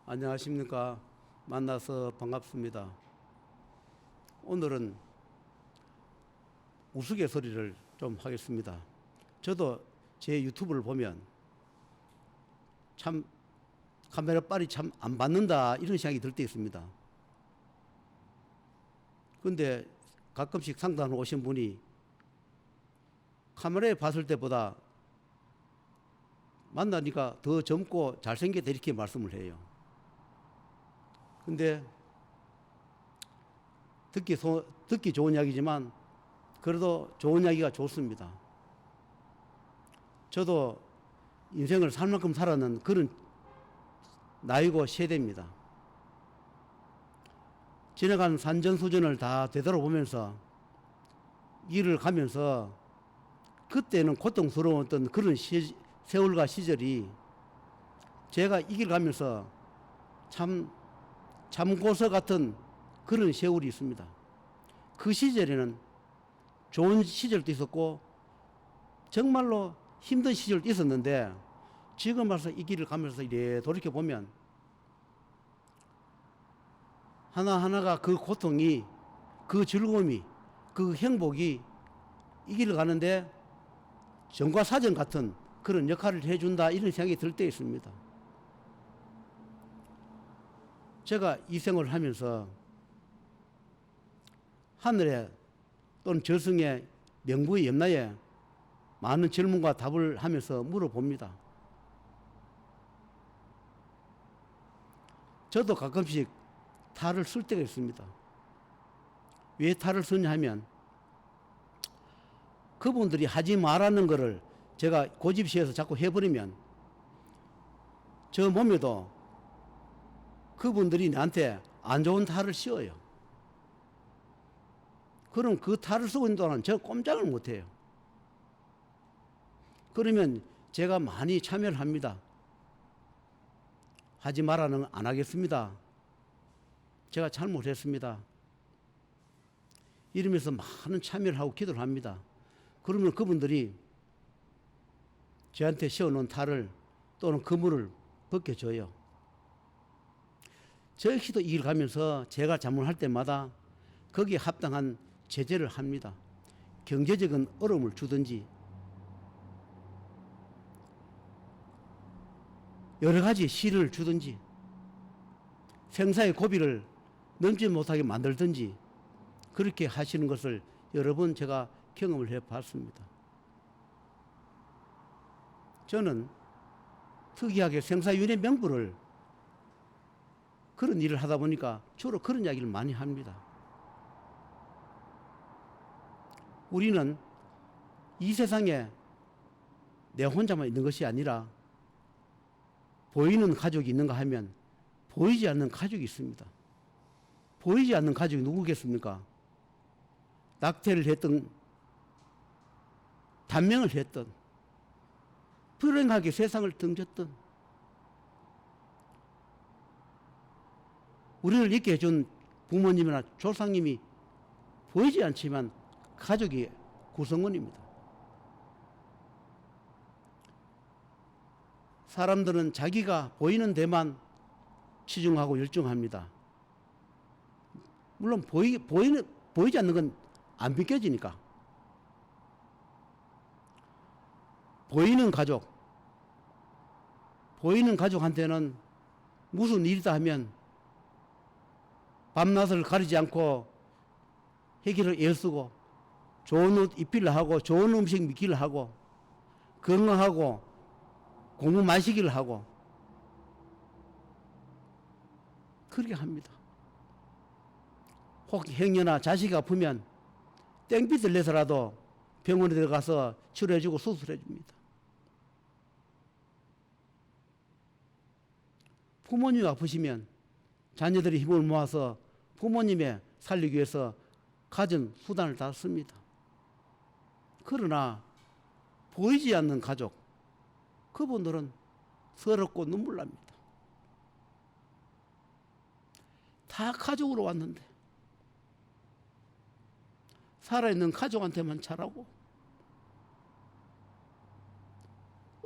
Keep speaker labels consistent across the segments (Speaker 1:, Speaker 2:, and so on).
Speaker 1: 안녕하십니까. 만나서 반갑습니다. 오늘은 우스갯소리를 좀 하겠습니다. 저도 제 유튜브를 보면 참 카메라 빨이 참 안 받는다 이런 생각이 들 때 있습니다. 근데 가끔씩 상담을 오신 분이 카메라에 봤을 때보다 만나니까 더 젊고 잘생겼다 이렇게 말씀을 해요. 근데 듣기 좋은 이야기지만 그래도 좋은 이야기가 좋습니다. 저도 인생을 살 만큼 살았는 그런 나이고 세대입니다. 지나간 산전수전을 다 되돌아보면서 일을 가면서 그때는 고통스러웠던 그런 세월과 시절이 제가 이 길 가면서 참고서 같은 그런 세월이 있습니다. 그 시절에는 좋은 시절도 있었고 정말로 힘든 시절도 있었는데 지금 와서 이 길을 가면서 이래 돌이켜보면 하나하나가 그 고통이, 그 즐거움이, 그 행복이 이 길을 가는데 전과사전 같은 그런 역할을 해준다 이런 생각이 들 때 있습니다. 제가 이 생활을 하면서 하늘에 또는 저승의 명부의 염라에 많은 질문과 답을 하면서 물어봅니다. 저도 가끔씩 탈을 쓸 때가 있습니다. 왜 탈을 쓰냐 하면 그분들이 하지 말라는 것을 제가 고집시해서 자꾸 해버리면 저 몸에도 그분들이 나한테 안 좋은 탈을 씌워요. 그럼 그 탈을 쓰고 있는 동안 제가 꼼짝을 못해요. 그러면 제가 많이 참여를 합니다. 하지 말라는 안 하겠습니다. 제가 잘못했습니다. 이러면서 많은 참여를 하고 기도를 합니다. 그러면 그분들이 저한테 씌워놓은 탈을 또는 그물을 벗겨줘요. 저 역시도 이 길 가면서 제가 잘못할 때마다 거기에 합당한 제재를 합니다. 경제적인 어려움을 주든지 여러 가지 시를 주든지 생사의 고비를 넘지 못하게 만들든지 그렇게 하시는 것을 여러 번 제가 경험을 해봤습니다. 저는 특이하게 생사윤회 명부를 그런 일을 하다 보니까 주로 그런 이야기를 많이 합니다. 우리는 이 세상에 내 혼자만 있는 것이 아니라 보이는 가족이 있는가 하면 보이지 않는 가족이 있습니다. 보이지 않는 가족이 누구겠습니까? 낙태를 했던, 단명을 했던, 불행하게 세상을 등졌던, 우리를 있게 해준 부모님이나 조상님이 보이지 않지만 가족의 구성원입니다. 사람들은 자기가 보이는 데만 치중하고 열중합니다. 물론 보이지 않는 건 안 비껴지니까. 보이는 가족한테는 무슨 일이다 하면 밤낮을 가리지 않고 해결을 애쓰고 좋은 옷 입히려 하고 좋은 음식 먹기를 하고 건강하고 공부 마시기를 하고 그렇게 합니다. 혹 행여나 자식이 아프면 땡빛을 내서라도 병원에 들어가서 치료해주고 수술해줍니다. 부모님이 아프시면 자녀들이 힘을 모아서 부모님의 살리기 위해서 가진 수단을 다 씁니다. 그러나 보이지 않는 가족, 그분들은 서럽고 눈물 납니다. 다 가족으로 왔는데 살아있는 가족한테만 잘하고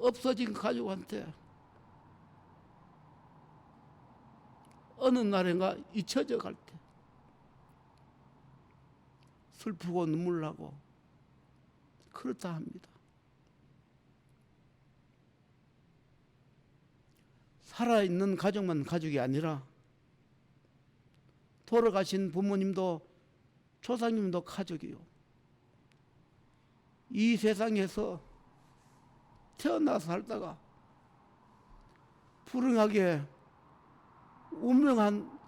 Speaker 1: 없어진 가족한테 어느 날인가 잊혀져 갈 때 슬프고 눈물 나고 그렇다 합니다. 살아있는 가족만 가족이 아니라 돌아가신 부모님도 조상님도 가족이요. 이 세상에서 태어나서 살다가 불행하게 운명한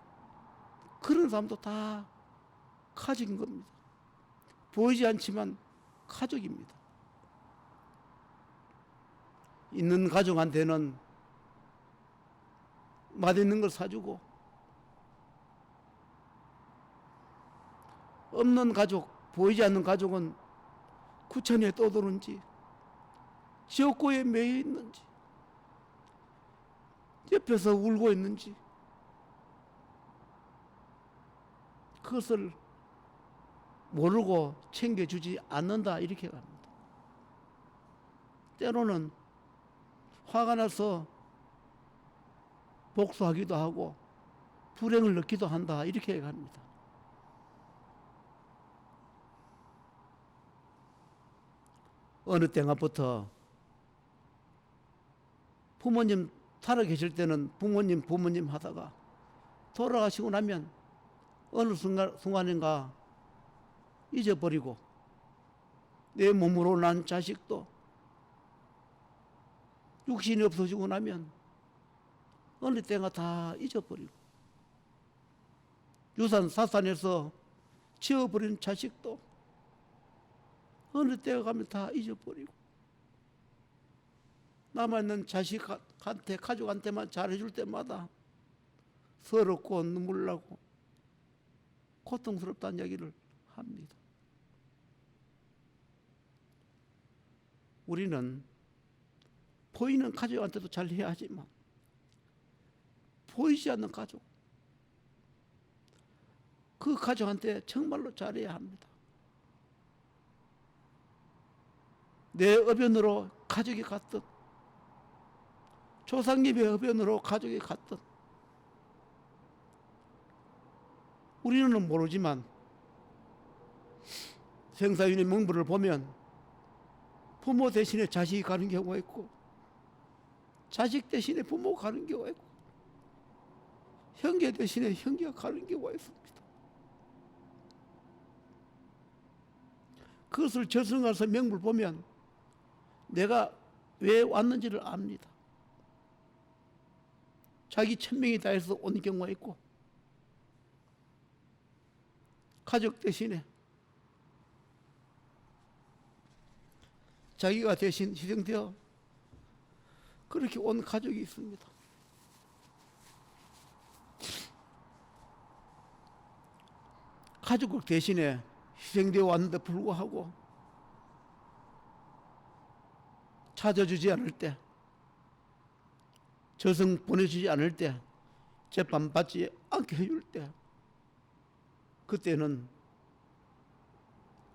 Speaker 1: 그런 사람도 다 가족인 겁니다. 보이지 않지만 가족입니다. 있는 가족한테는 맛있는 걸 사주고, 없는 가족, 보이지 않는 가족은 구천에 떠도는지 지옥고에 매여 있는지 옆에서 울고 있는지 그것을 모르고 챙겨주지 않는다 이렇게 갑니다. 때로는 화가 나서 복수하기도 하고 불행을 넣기도 한다 이렇게 갑니다. 어느 때가부터 부모님 살아 계실 때는 부모님 하다가 돌아가시고 나면 어느 순간인가 잊어버리고 내 몸으로 난 자식도 육신이 없어지고 나면 어느 때가 다 잊어버리고 유산 사산에서 지어버린 자식도 어느 때가 가면 다 잊어버리고 남아있는 자식한테 가족한테만 잘해줄 때마다 서럽고 눈물 나고 고통스럽다는 이야기를 합니다. 우리는 보이는 가족한테도 잘해야 하지만 보이지 않는 가족, 그 가족한테 정말로 잘해야 합니다. 내 어변으로 가족이 갔든 조상님의 어변으로 가족이 갔든 우리는 모르지만 생사윤의 명부를 보면 부모 대신에 자식이 가는 경우가 있고 자식 대신에 부모가 가는 경우가 있고 형제 대신에 형제가 가는 경우가 있습니다. 그것을 저승가서 명부를 보면 내가 왜 왔는지를 압니다. 자기 천명이 다해서 온 경우가 있고 가족 대신에 자기가 대신 희생되어 그렇게 온 가족이 있습니다. 가족 대신에 희생되어 왔는데 불구하고 찾아주지 않을 때, 저승 보내주지 않을 때, 재판 받지 않게 해줄 때, 그때는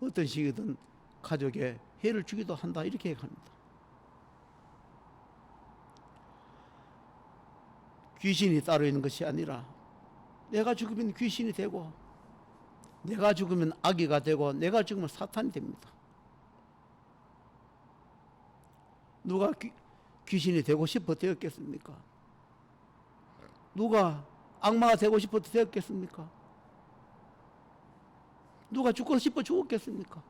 Speaker 1: 어떤 식이든 가족에 해를 주기도 한다 이렇게 합니다. 귀신이 따로 있는 것이 아니라 내가 죽으면 귀신이 되고 내가 죽으면 악귀가 되고 내가 죽으면 사탄이 됩니다. 누가 귀신이 되고 싶어 되었겠습니까? 누가 악마가 되고 싶어 되었겠습니까? 누가 죽고 싶어 죽었겠습니까?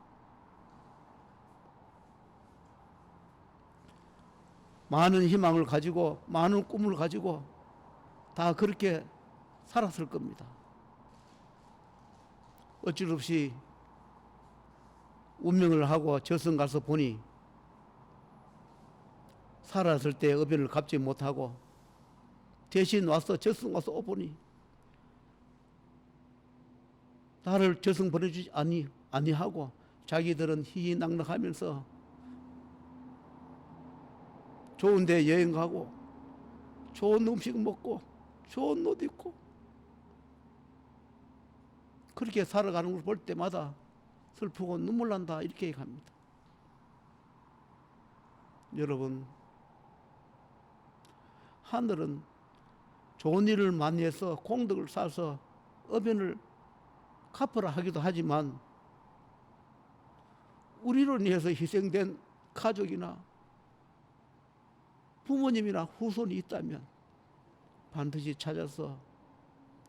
Speaker 1: 많은 희망을 가지고 많은 꿈을 가지고 다 그렇게 살았을 겁니다. 어쩔 없이 운명을 하고 저승 가서 보니 살았을 때 어변을 갚지 못하고 대신 와서 저승 와서 오보니 나를 저승 보내주지 아니하고 자기들은 희희낙낙하면서 좋은 데 여행 가고 좋은 음식 먹고 좋은 옷 입고 그렇게 살아가는 걸 볼 때마다 슬프고 눈물 난다 이렇게 합니다. 여러분, 하늘은 좋은 일을 많이 해서 공덕을 쌓아서 어변을 갚으라 하기도 하지만 우리로 인해서 희생된 가족이나 부모님이나 후손이 있다면 반드시 찾아서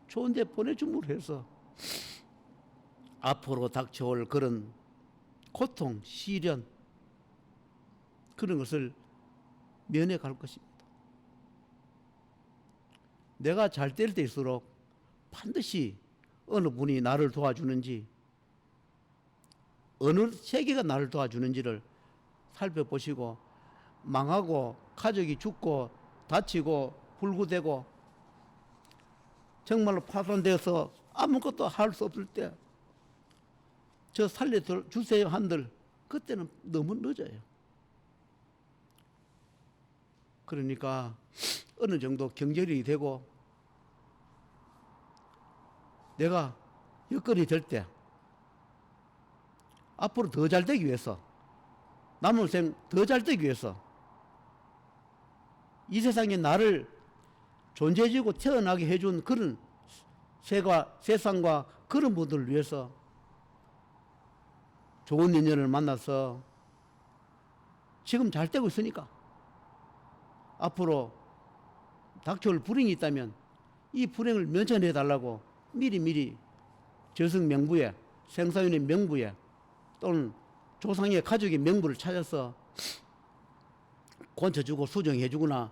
Speaker 1: 좋은 데 보내줌으로 해서 앞으로 닥쳐올 그런 고통, 시련 그런 것을 면해 갈 것입니다. 내가 잘 될 때일수록 반드시 어느 분이 나를 도와주는지 어느 세계가 나를 도와주는지를 살펴보시고 망하고 가족이 죽고 다치고 불구되고 정말로 파산되어서 아무것도 할 수 없을 때 저 살려주세요 한들 그때는 너무 늦어요. 그러니까 어느 정도 경제력이 되고 내가 여건이 될 때 앞으로 더 잘 되기 위해서 남은 생 더 잘 되기 위해서 이 세상에 나를 존재지고 태어나게 해준 그런 세상과 그런 분들을 위해서 좋은 인연을 만나서 지금 잘 되고 있으니까 앞으로 닥쳐올 불행이 있다면 이 불행을 면천해 달라고 미리미리 저승명부에 생사윤의 명부에 또는 조상의 가족의 명부를 찾아서 권쳐주고 수정해주거나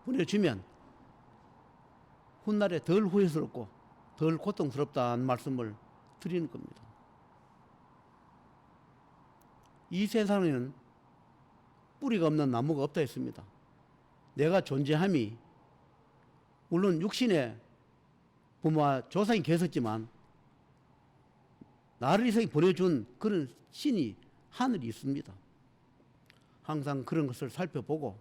Speaker 1: 보내주면 훗날에 덜 후회스럽고 덜 고통스럽다는 말씀을 드리는 겁니다. 이 세상에는 뿌리가 없는 나무가 없다 했습니다. 내가 존재함이 물론 육신의 부모와 조상이 계셨지만 나를 이 세상에 보내준 그런 신이 하늘이 있습니다. 항상 그런 것을 살펴보고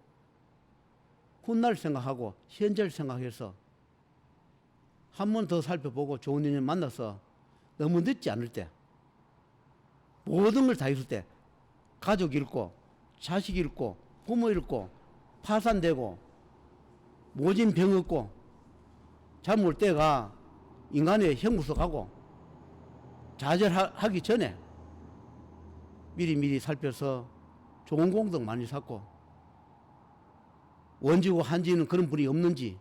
Speaker 1: 훗날 생각하고 현재를 생각해서 한 번 더 살펴보고 좋은 인연 만나서 너무 늦지 않을 때 모든 걸 다 있을 때 가족 잃고 자식 잃고 부모 잃고 파산되고 모진 병 얻고 잠 올 때가 인간의 형무소 가고 좌절하기 전에 미리미리 살펴서 좋은 공덕 많이 쌓고 원지고 한지는 그런 분이 없는지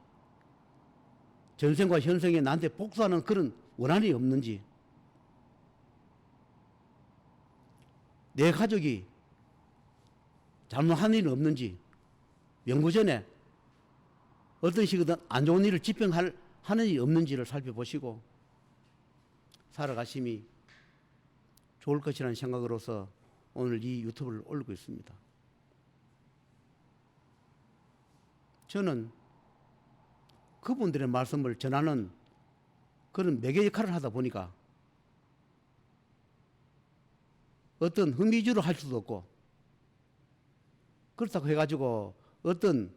Speaker 1: 전생과 현생에 나한테 복수하는 그런 원한이 없는지 내 가족이 잘못한 일은 없는지 명부전에 어떤 식이든 안 좋은 일을 집행하는 일이 없는지를 살펴보시고 살아가심이 좋을 것이라는 생각으로서 오늘 이 유튜브를 올리고 있습니다. 저는 그분들의 말씀을 전하는 그런 매개 역할을 하다 보니까 어떤 흥미주로 할 수도 없고 그렇다고 해가지고 어떤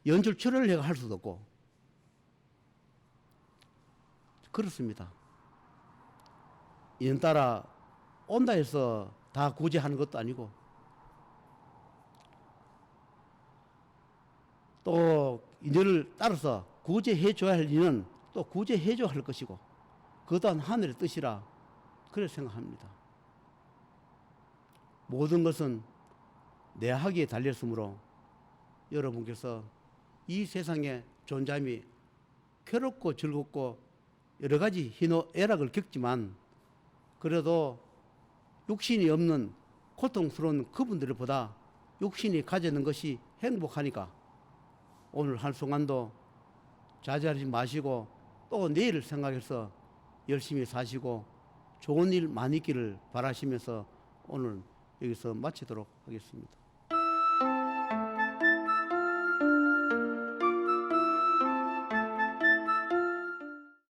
Speaker 1: 연출 출연을 할 수도 없고 그렇습니다. 인연따라 온다 해서 다 구제하는 것도 아니고 또 인연을 따라서 구제해줘야 할 일은 또 구제해줘야 할 것이고 그 또한 하늘의 뜻이라 그렇게 생각합니다. 모든 것은 내 하기에 달렸으므로 여러분께서 이 세상에 존재함이 괴롭고 즐겁고 여러 가지 희노애락을 겪지만 그래도 육신이 없는 고통스러운 그분들보다 육신이 가지는 것이 행복하니까 오늘 한순간도 좌절하지 마시고 또 내일을 생각해서 열심히 사시고 좋은 일 많이 있기를 바라시면서 오늘 여기서 마치도록 하겠습니다.